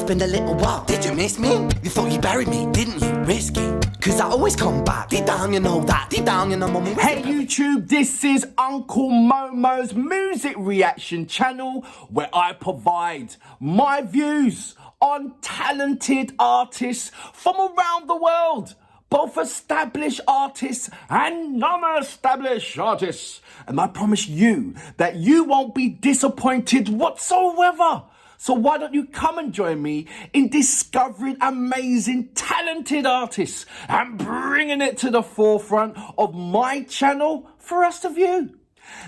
been a little while. Did you miss me? You thought you buried me, didn't you? Risky. Cause I always come back. Deep down you know that. Deep down you know my music. Hey YouTube, this is Uncle Momo's music reaction channel where I provide my views on talented artists from around the world. Both established artists and non-established artists. And I promise you that you won't be disappointed whatsoever. So why don't you come and join me in discovering amazing, talented artists and bringing it to the forefront of my channel for us to view.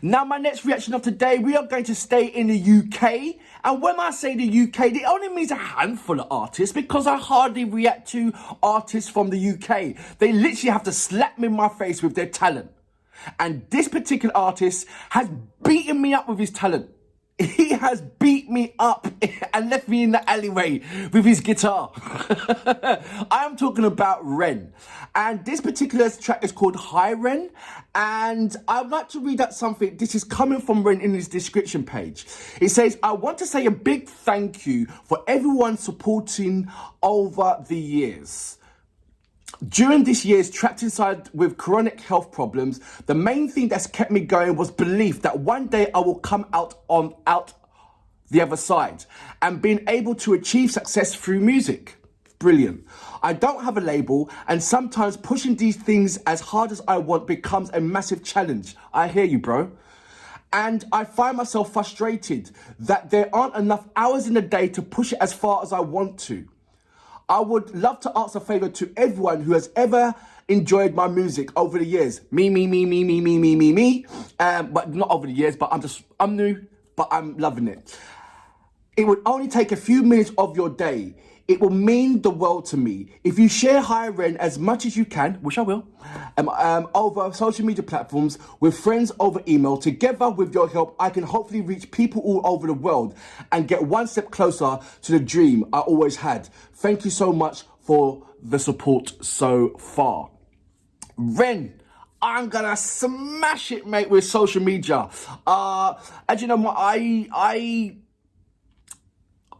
Now, my next reaction of today, we are going to stay in the UK. And when I say the UK, it only means a handful of artists because I hardly react to artists from the UK. They literally have to slap me in my face with their talent. And this particular artist has beaten me up with his talent. He has beat me up and left me in the alleyway with his guitar. I am talking about Ren. And this particular track is called Hi Ren. And I'd like to read out something. This is coming from Ren in his description page. It says, I want to say a big thank you for everyone supporting over the years. During this year's trapped inside with chronic health problems, the main thing that's kept me going was belief that one day I will come out the other side and being able to achieve success through music. Brilliant. I don't have a label and sometimes pushing these things as hard as I want becomes a massive challenge. I hear you, bro. And I find myself frustrated that there aren't enough hours in the day to push it as far as I want to. I would love to ask a favor to everyone who has ever enjoyed my music over the years. Me. But not over the years, but I'm new, but I'm loving it. It would only take a few minutes of your day. It will mean the world to me. If you share Hi Ren as much as you can, which I will, over social media platforms, with friends over email, together with your help, I can hopefully reach people all over the world and get one step closer to the dream I always had. Thank you so much for the support so far. Ren, I'm gonna smash it, mate, with social media. As you know,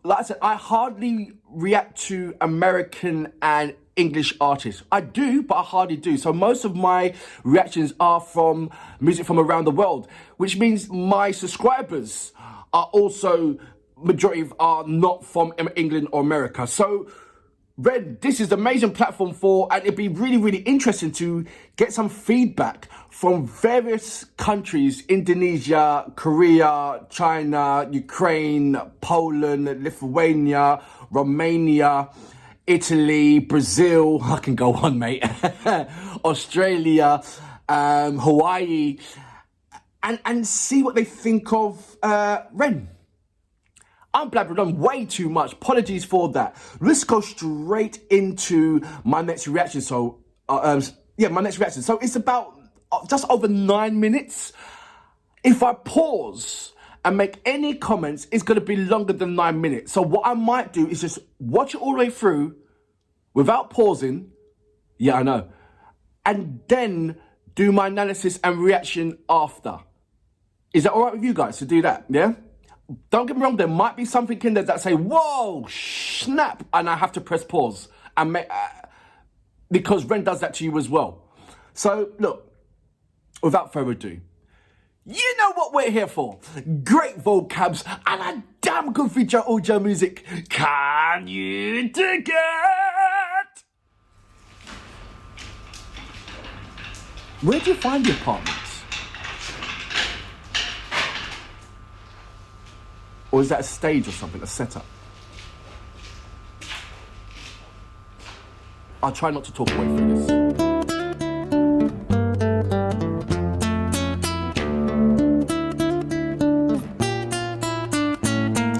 like I said, I hardly react to American and English artists. I do, but I hardly do. So most of my reactions are from music from around the world, which means my subscribers are also, majority are not from England or America. So Red, this is an amazing platform and it'd be really, really interesting to get some feedback from various countries: Indonesia, Korea, China, Ukraine, Poland, Lithuania, Romania, Italy, Brazil, I can go on, mate, Australia, Hawaii, and see what they think of Ren. I'm blabbering on way too much. Apologies for that. Let's go straight into my next reaction. So, my next reaction. So it's about just over 9 minutes. If I pause and make any comments, it's going to be longer than 9 minutes. So what I might do is just watch it all the way through without pausing. Yeah, I know. And then do my analysis and reaction after. Is that all right with you guys to do that? Yeah? Don't get me wrong, there might be something in there that say, whoa, snap, and I have to press pause and because Ren does that to you as well. So, look, without further ado, you know what we're here for. Great vocabs and a damn good feature audio music. Can you dig it? Where do you find the apartments? Or is that a stage or something, a setup? I'll try not to talk away from this.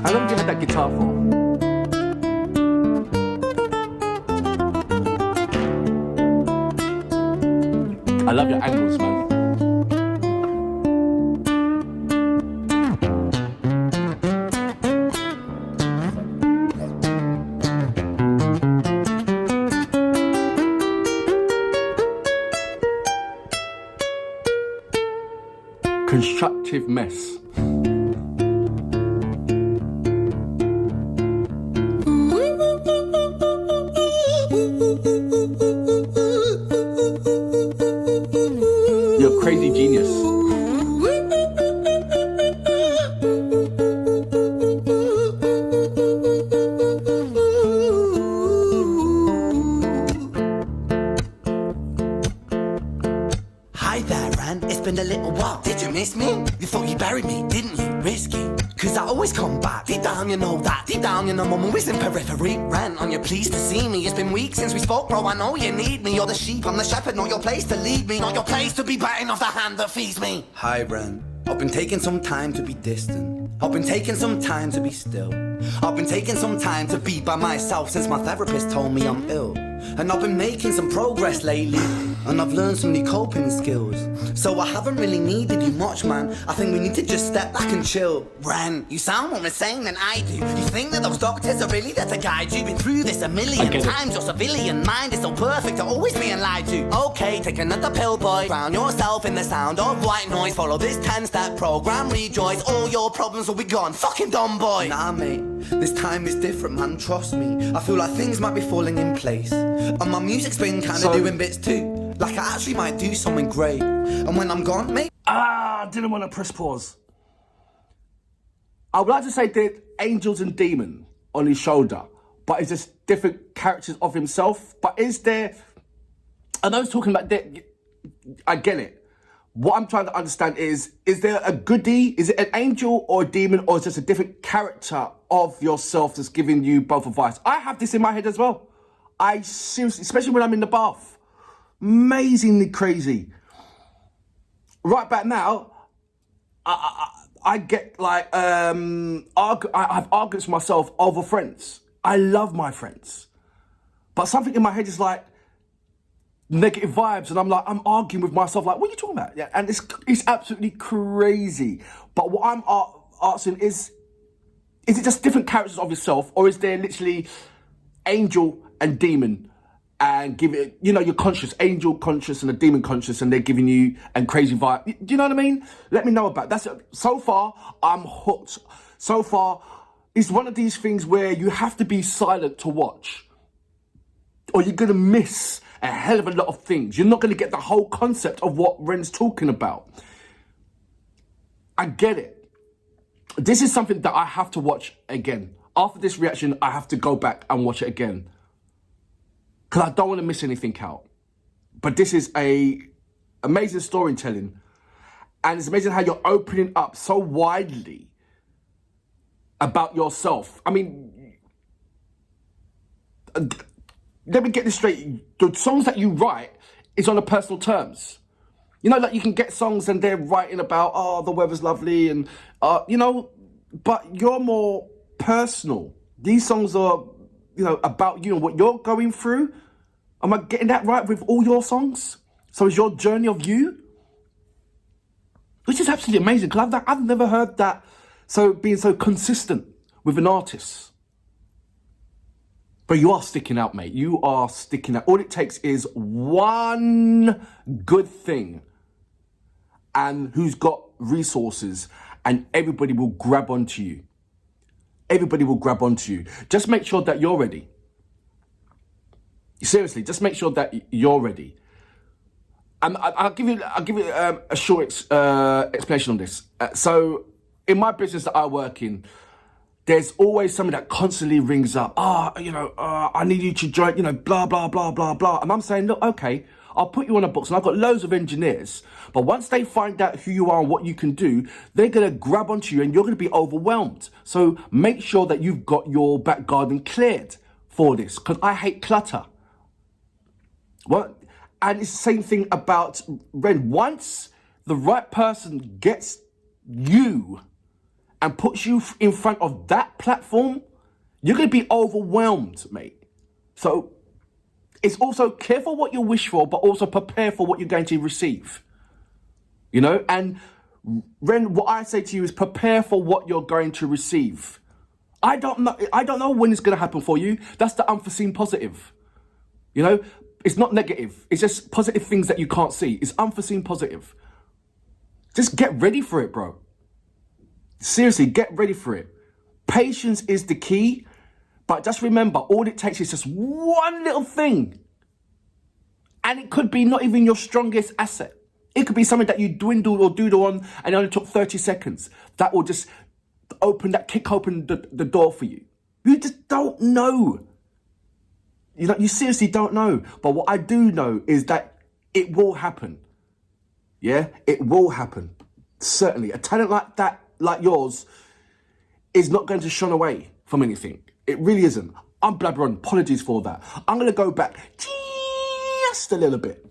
How long have you had that guitar for? I love your angles, man. Constructive mess. I always come back. Deep down you know that, deep down you know I'm always in periphery. Rent on your pleased to see me. It's been weeks since we spoke, bro, I know you need me. You're the sheep, I'm the shepherd, not your place to lead me. Not your place to be biting off the hand that feeds me. Hi, Ren. I've been taking some time to be distant. I've been taking some time to be still. I've been taking some time to be by myself since my therapist told me I'm ill. And I've been making some progress lately, and I've learned some new coping skills. So I haven't really needed you much, man. I think we need to just step back and chill. Ren, you sound more insane than I do. You think that those doctors are really there to guide you? Been through this a million times. Your civilian mind is so perfect to always being lied to. Okay, take another pill, boy. Drown yourself in the sound of white noise. Follow this 10-step program, rejoice. All your problems will be gone. Fucking dumb boy. Nah, mate, this time is different, man. Trust me. I feel like things might be falling in place. And my music's been kinda doing bits too. Like I actually might do something great. And when I'm gone, mate. I didn't want to press pause. I would like to say that Angels and Demon on his shoulder, but it's just different characters of himself. But is there, I know he's talking about that, I get it. What I'm trying to understand is there a goodie? Is it an angel or a demon, or is it just a different character of yourself that's giving you both advice? I have this in my head as well. I seriously, especially when I'm in the bath, amazingly crazy. Right back now, I get like, I have arguments with myself over friends. I love my friends. But something in my head is like negative vibes, and I'm arguing with myself like, what are you talking about? Yeah, and it's absolutely crazy. But what I'm asking is it just different characters of yourself, or is there literally angel and demon, and give it, you know, your conscious, angel conscious and a demon conscious, and they're giving you and crazy vibe. Do you know what I mean? Let me know about that. So far, I'm hooked. So far, it's one of these things where you have to be silent to watch, or you're gonna miss a hell of a lot of things. You're not gonna get the whole concept of what Ren's talking about. I get it. This is something that I have to watch again. After this reaction, I have to go back and watch it again, because I don't want to miss anything out. But this is amazing storytelling. And it's amazing how you're opening up so widely about yourself. I mean, let me get this straight. The songs that you write is on a personal terms. You know, like you can get songs and they're writing about, oh, the weather's lovely and, you know, but you're more personal. These songs are, you know, about you and what you're going through. Am I getting that right with all your songs? So it's your journey of you? Which is absolutely amazing, because I've never heard that, so being so consistent with an artist. But you are sticking out, mate. You are sticking out. All it takes is one good thing, and who's got resources, and everybody will grab onto you. Everybody will grab onto you. Just make sure that you're ready. Seriously, just make sure that you're ready. And I'll give you a short explanation on this. So in my business that I work in, there's always somebody that constantly rings up. I need you to join, blah, blah, blah, blah, blah. And I'm saying, look, okay, I'll put you on a books. And I've got loads of engineers. But once they find out who you are and what you can do, they're going to grab onto you and you're going to be overwhelmed. So make sure that you've got your back garden cleared for this, because I hate clutter. What? And it's the same thing about Ren. Once the right person gets you and puts you in front of that platform, you're going to be overwhelmed, mate. So it's also careful what you wish for, but also prepare for what you're going to receive. You know, and Ren, what I say to you is prepare for what you're going to receive. I don't know when it's going to happen for you. That's the unforeseen positive. You know, it's not negative. It's just positive things that you can't see. It's unforeseen positive. Just get ready for it, bro. Seriously, get ready for it. Patience is the key, but just remember, all it takes is just one little thing. And it could be not even your strongest asset. It could be something that you dwindled or doodle on and it only took 30 seconds. That will just kick open the door for you. You just don't know. You seriously don't know. But what I do know is that it will happen. Yeah, it will happen. Certainly. A talent like that, like yours, is not going to shun away from anything. It really isn't. I'm blabbering. Apologies for that. I'm going to go back just a little bit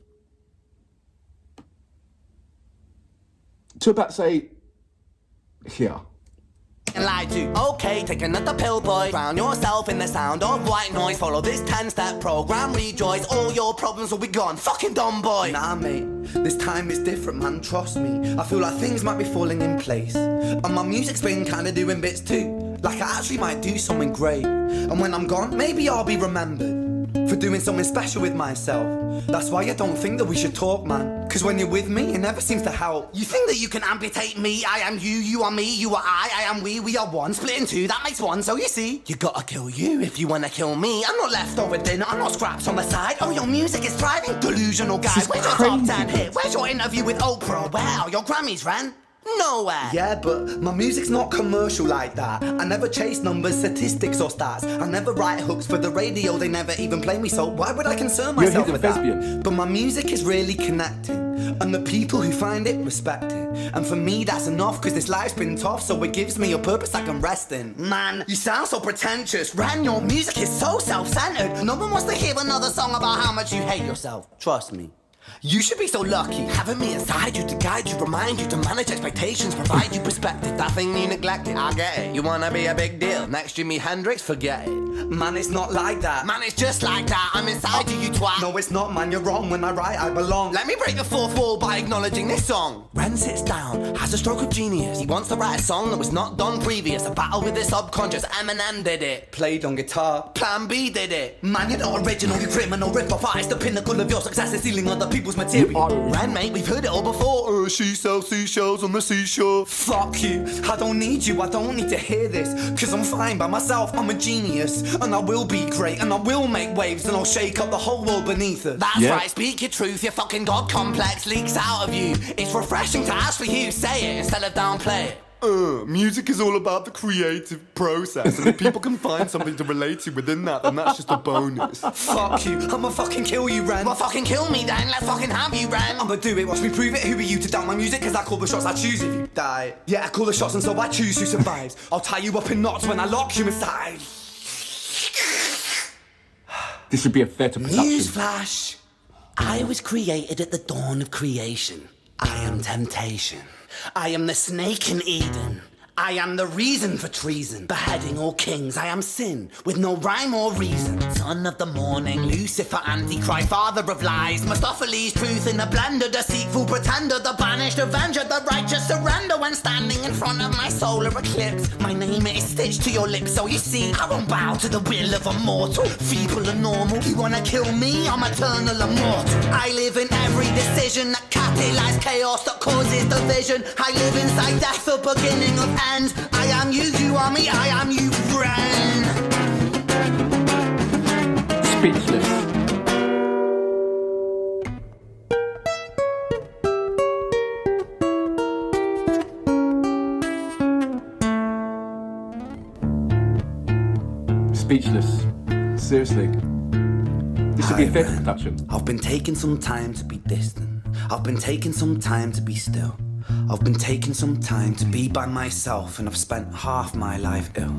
to about, say, here. And lied to. Okay, take another pill, boy. Drown yourself in the sound of white noise. Follow this 10-step program, rejoice. All your problems will be gone. Fucking dumb boy. Nah, mate, this time is different, man. Trust me. I feel like things might be falling in place. And my music's been kinda doing bits too. Like I actually might do something great. And when I'm gone, maybe I'll be remembered for doing something special with myself. That's why I don't think that we should talk, man. Cause when you're with me, it never seems to help. You think that you can amputate me? I am you, you are me, you are I am we are one. Split in two, that makes one, so you see. You gotta kill you if you wanna kill me. I'm not leftover dinner, I'm not scraps on the side. Oh, your music is thriving, delusional guys. Where's your top 10 hit? Where's your interview with Oprah? Where are your Grammys, Ren? Nowhere. Yeah, but my music's not commercial like that. I never chase numbers, statistics or stats. I never write hooks for the radio, they never even play me, so why would I concern myself with that? But my music is really connecting, and the people who find it respect it. And for me that's enough, cause this life's been tough, so it gives me a purpose I can rest in. Man, you sound so pretentious. Ran, your music is so self-centered. No one wants to hear another song about how much you hate yourself. Trust me. You should be so lucky, having me inside you to guide you, remind you to manage expectations, provide you perspective. That thing you neglected, I get it. You wanna be a big deal, next Jimi Hendrix, forget it. Man, it's not like that. Man, it's just like that. I'm inside you, you twat. No, it's not, man, you're wrong. When I write, I belong. Let me break the fourth wall by acknowledging this song. Ren sits down, has a stroke of genius. He wants to write a song that was not done previous. A battle with his subconscious, Eminem did it. Played on guitar, Plan B did it. Man, you're not original, you criminal rip-off artist. The pinnacle of your success is stealing other people's material. Ren, mate, we've heard it all before. She sells seashells on the seashore. Fuck you, I don't need you, I don't need to hear this. Cause I'm fine by myself, I'm a genius. And I will be great, and I will make waves, and I'll shake up the whole world beneath us. That's right, speak your truth, your fucking God complex leaks out of you. It's refreshing to actually hear you say it instead of downplay it. Music is all about the creative process, and if people can find something to relate to within that, then that's just a bonus. Fuck you, I'ma fucking kill you, Ren. Well, fucking kill me then, let's fucking have you, Ren. I'ma do it, watch me prove it. Who are you to doubt my music? Cause I call the shots, I choose if you die. Yeah, I call the shots and so I choose who survives. I'll tie you up in knots when I lock you inside. This should be a theatre production. Newsflash, I was created at the dawn of creation. I am temptation. I am the snake in Eden. I am the reason for treason, beheading all kings. I am sin, with no rhyme or reason. Son of the morning, Lucifer, Antichrist, father of lies. Mephistopheles, truth in a blender, deceitful pretender, the banished avenger, the righteous surrender. When standing in front of my solar eclipse, my name is stitched to your lips. So you see, I won't bow to the will of a mortal, feeble and normal. You wanna kill me? I'm eternal immortal. I live in every decision that catalyzes chaos, that causes division. I live inside death, the beginning of end. I am you, you are me, I am you, Ren. Speechless. Speechless. Seriously. This should be a theatre production. I've been taking some time to be distant. I've been taking some time to be still. I've been taking some time to be by myself, and I've spent half my life ill.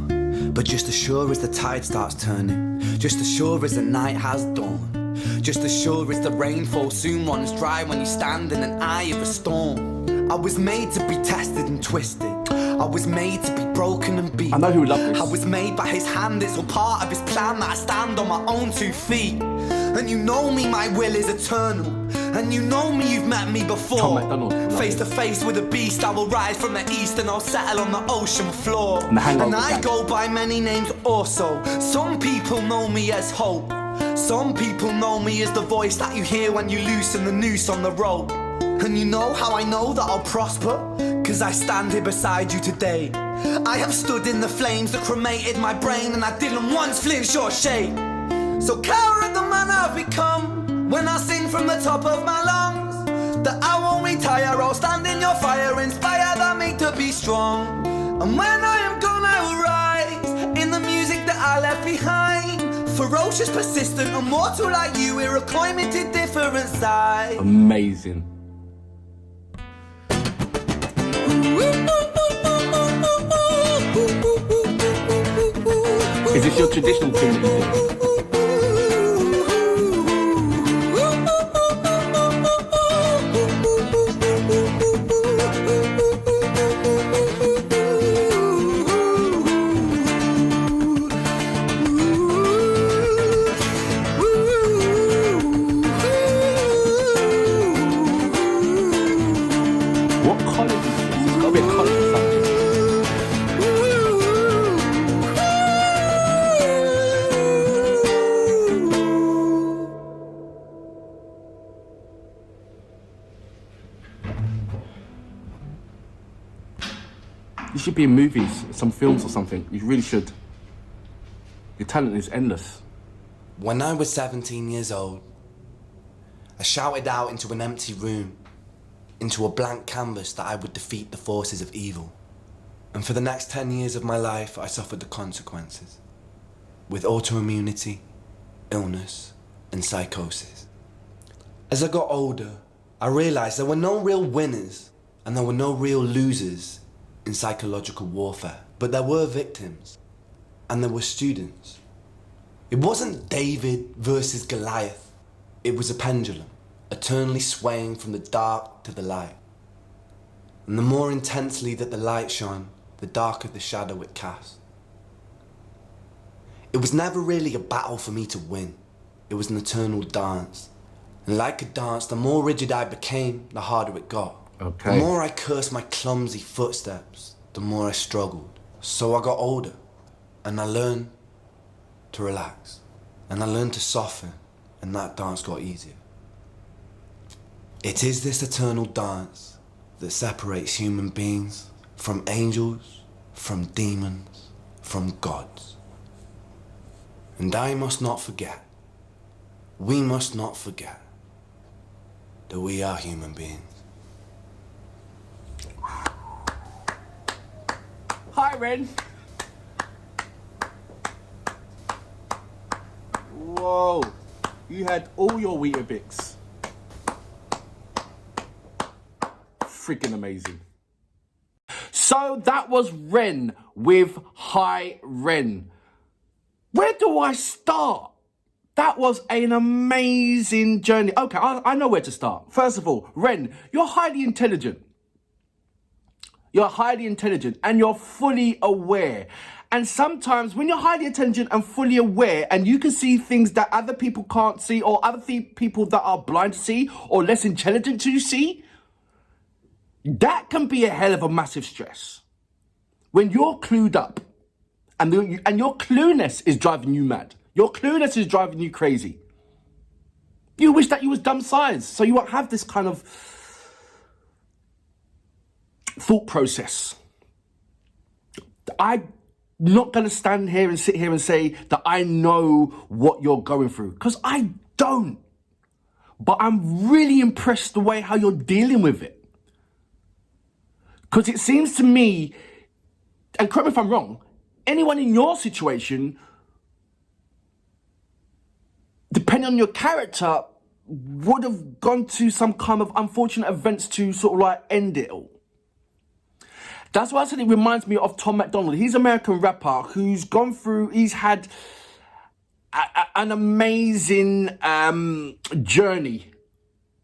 But just as sure as the tide starts turning, just as sure as the night has dawned, just as sure as the rainfall soon runs dry when you stand in an eye of a storm. I was made to be tested and twisted. I was made to be broken and beat. I know who would love this. I was made by his hand, it's all part of his plan that I stand on my own 2 feet. And you know me, my will is eternal. And you know me, you've met me before. Face to face with a beast, I will rise from the east and I'll settle on the ocean floor. And I go by many names also. Some people know me as hope. Some people know me as the voice that you hear when you loosen the noose on the rope. And you know how I know that I'll prosper? Cause I stand here beside you today. I have stood in the flames that cremated my brain, and I didn't once flinch your shape. So cower at the man I've become when I sing from the top of my lungs, that I won't retire, I'll stand in your fire, inspired by me to be strong. And when I am gone I will rise in the music that I left behind. Ferocious, persistent, immortal like you, we're a coin into different sides. Amazing. Is this your traditional thing that you do? What college is this? It's got to be a college or something. You should be in movies, some films or something. You really should. Your talent is endless. When I was 17 years old, I shouted out into an empty room, into a blank canvas, that I would defeat the forces of evil. And for the next 10 years of my life, I suffered the consequences, with autoimmunity, illness, and psychosis. As I got older, I realized there were no real winners and there were no real losers in psychological warfare, but there were victims and there were students. It wasn't David versus Goliath. It was a pendulum, eternally swaying from the dark to the light. And the more intensely that the light shone, the darker the shadow it cast. It was never really a battle for me to win. It was an eternal dance. And like a dance, the more rigid I became, the harder it got. Okay. The more I cursed my clumsy footsteps, the more I struggled. So I got older, and I learned to relax. And I learned to soften, and that dance got easier. It is this eternal dance that separates human beings from angels, from demons, from gods. And I must not forget, we must not forget, that we are human beings. Hi, Ren. Whoa, you had all your Weetabix. Freaking amazing. So that was Ren with Hi Ren. Where do I start? That was an amazing journey. Okay, I know where to start. First of all, Ren, you're highly intelligent. You're highly intelligent and you're fully aware. And sometimes when you're highly intelligent and fully aware and you can see things that other people can't see, or other people that are blind to see or less intelligent to see, that can be a hell of a massive stress. When you're clued up and your clueness is driving you mad. Your clueness is driving you crazy. You wish that you was dumb size so you won't have this kind of thought process. I'm not going to stand here and sit here and say that I know what you're going through, because I don't. But I'm really impressed the way how you're dealing with it. Because it seems to me, and correct me if I'm wrong, anyone in your situation, depending on your character, would have gone to some kind of unfortunate events to sort of like end it all. That's why I said it reminds me of Tom MacDonald. He's an American rapper who's gone through, he's had an amazing journey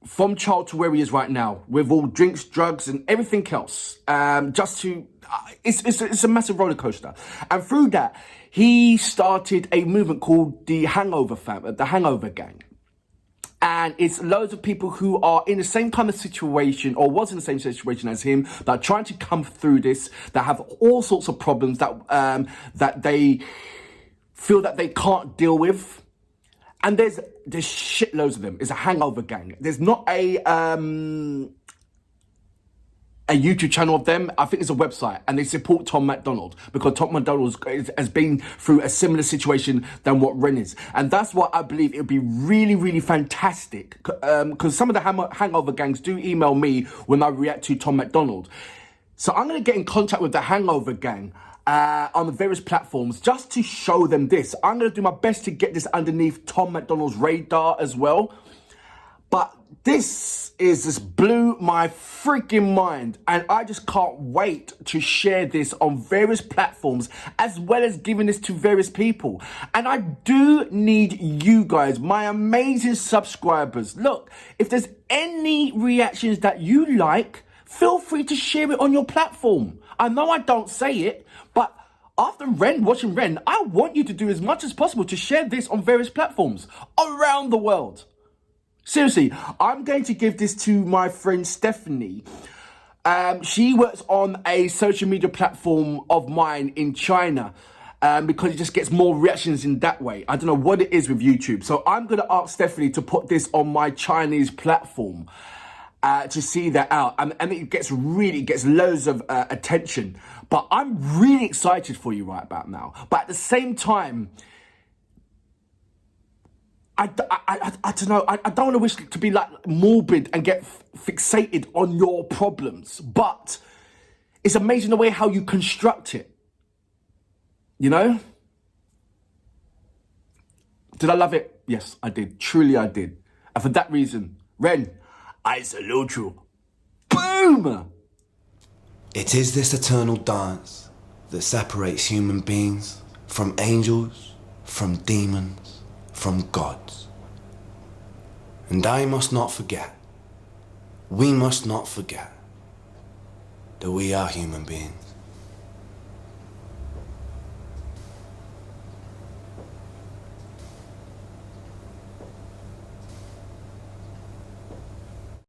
from child to where he is right now, with all drinks, drugs, and everything else. It's a massive roller coaster. And through that, he started a movement called the Hangover Gang. And it's loads of people who are in the same kind of situation, or was in the same situation as him, that are trying to come through this, that have all sorts of problems that they feel that they can't deal with. And there's shitloads of them. It's a hangover gang. There's not a YouTube channel of them. I think it's a website, and they support Tom MacDonald because Tom MacDonald has been through a similar situation than what Ren is. And that's why I believe it would be really, really fantastic, because some of the hangover gangs do email me when I react to Tom MacDonald. So I'm going to get in contact with the hangover gang on the various platforms just to show them this. I'm going to do my best to get this underneath Tom MacDonald's radar as well. But this is just blew my freaking mind, and I just can't wait to share this on various platforms as well as giving this to various people. And I do need you guys, my amazing subscribers. Look, if there's any reactions that you like, feel free to share it on your platform. I know I don't say it, but after watching Ren, I want you to do as much as possible to share this on various platforms around the world. Seriously, I'm going to give this to my friend Stephanie. She works on a social media platform of mine in China because it just gets more reactions in that way. I don't know what it is with YouTube. So I'm going to ask Stephanie to put this on my Chinese platform to see that out. And it gets loads of attention. But I'm really excited for you right about now. But at the same time, I don't know, I don't want to wish to be like morbid and get fixated on your problems, but it's amazing the way how you construct it, you know? Did I love it? Yes, I did. Truly I did. And for that reason, Ren, I salute you. Boom! It is this eternal dance that separates human beings from angels, from demons, from gods. And I must not forget, we must not forget, that we are human beings.